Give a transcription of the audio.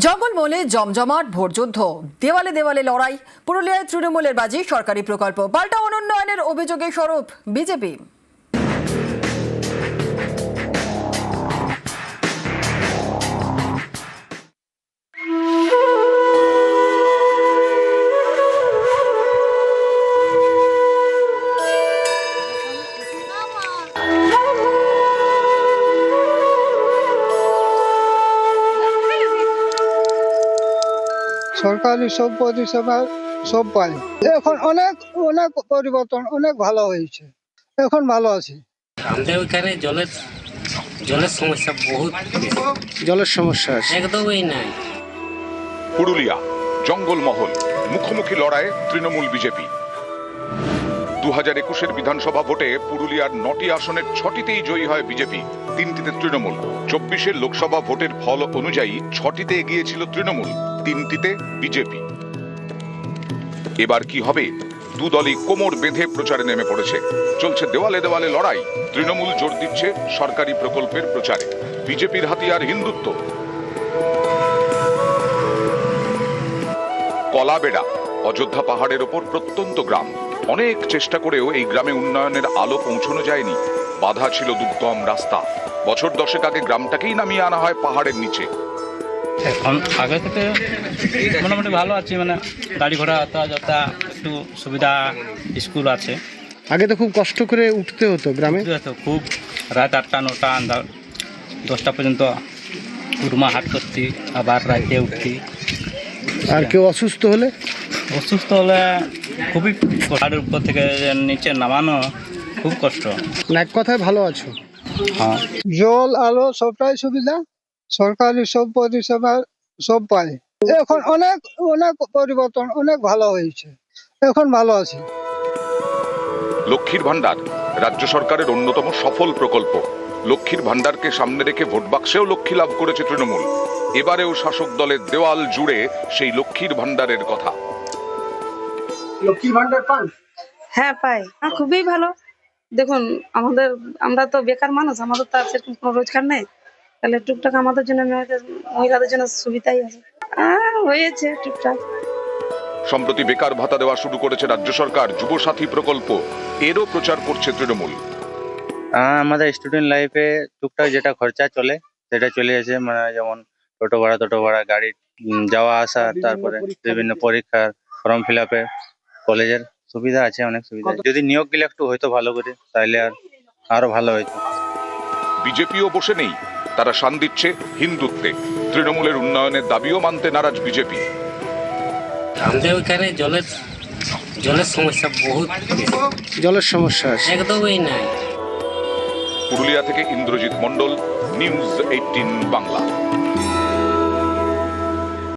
জঙ্গলমহলে জমজমাট ভোটযুদ্ধ, দেওয়ালে দেওয়ালে লড়াই। পুরুলিয়ায় তৃণমূলের বাজি সরকারি প্রকল্প, পাল্টা অনুন্নয়নের অভিযোগে সরব বিজেপি। সরকারি সব পরিষেবা সব পাই। এখন অনেক অনেক পরিবর্তন, অনেক ভালো হয়েছে, এখন ভালো আছে। আমাদের ওইখানে জলের সমস্যা বহুত বেশি। জলের সমস্যা আছে, একদমই নাই। পুরুলিয়া জঙ্গলমহল, মুখোমুখি লড়াই তৃণমূল বিজেপি। 2021-এর বিধানসভা ভোটে পুরুলিয়ার 9টি আসনের 6টিতেই জয়ী হয় বিজেপি, 3টিতে তৃণমূল। 24-এর লোকসভা ভোটের ফল অনুযায়ী 6টিতে এগিয়েছিল তৃণমূল, 3টিতে বিজেপি। এবার কি হবে? দুদলই কোমর বেঁধে প্রচারে নেমে পড়েছে। চলছে দেওয়ালে দেওয়ালে লড়াই। তৃণমূল জোর দিচ্ছে সরকারি প্রকল্পের প্রচারে, বিজেপির হাতিয়ার হিন্দুত্ব। কলাবেড়া অযোধ্যা পাহাড়ের ওপর প্রত্যন্ত গ্রাম। অনেক চেষ্টা করেও এই গ্রামে উন্নয়নের আলো পৌঁছানো যায়নি। বাধা ছিল দুর্গম রাস্তা। বছর 10 আগে গ্রামটাকেই নামিয়ে আনা হয় পাহাড়ের নিচে। এখন আগে থেকে মোটামুটি ভালো আছে, মানে গাড়ি ঘোড়া যাতা একটু সুবিধা, স্কুল আছে। আগে তো খুব কষ্ট করে উঠতে হতো গ্রামে, খুব রাত 8টা 9টা 10টা পর্যন্ত কুরমা হাট করতি, আবার রাতে উঠতি। আর কেউ অসুস্থ হলে খুবই পাহাড়ের উপর থেকে নিচে নামানো খুব কষ্ট। এক কথায় ভালো আছো। হ্যাঁ, জল আলো সবটাই সুবিধা, সরকারি সব পরিষেবা সব পাই। এখন অনেক অনেক পরিবর্তন, অনেক ভালো হয়েছে, এখন ভালো আছে। লক্ষ্মীর ভান্ডার রাজ্য সরকারের অন্যতম সফল প্রকল্প। লক্ষ্মীর ভান্ডারকে সামনে রেখে ভোট বাক্সেও লক্ষ্মী লাভ করেছে তৃণমূল। এবারেও শাসক দলের দেওয়াল জুড়ে সেই লক্ষ্মীর ভান্ডারের কথা। লক্ষ্মীর ভান্ডার পান? হ্যাঁ পাই, খুবই ভালো। দেখুন আমরা তো বেকার মানুষ, আমাদের তো আর সেরকম কোনো রোজগার নেই, তাহলে টুকটাক আমাদের জন্য মহিলাদের জন্য সুবিধাই আছে। হয়েছে টুকটাক। সম্প্রতি বেকার ভাতা দেওয়া শুরু করেছে রাজ্য সরকার, যুবসাথী প্রকল্প। এরও প্রচার করছে তৃণমূল। আমাদের স্টুডেন্ট লাইফে টুকটাক যেটা খরচা চলে সেটা চলে আসে, মানে যেমন টোটো ভাড়া, গাড়ি যাওয়া আসা, তারপরে বিভিন্ন পরীক্ষার ফর্ম ফিল আপে, কলেজের সুবিধা আছে, অনেক সুবিধা। যদি নিয়োগ গেলে একটু হয়তো ভালো করে, তাইলে আরো ভালো হইতো। বিজেপিও বসে নেই, তারা শান দিচ্ছে হিন্দুত্বে। তৃণমূলের উন্নয়নের দাবিও মানতে নারাজ বিজেপি। আমাদের ওইখানে জলের সমস্যা বহুত বেশি। জলের সমস্যা আছে, একদমই নাই। পুরুলিয়া থেকে ইন্দ্রজিৎ মণ্ডল, নিউজ 18 বাংলা।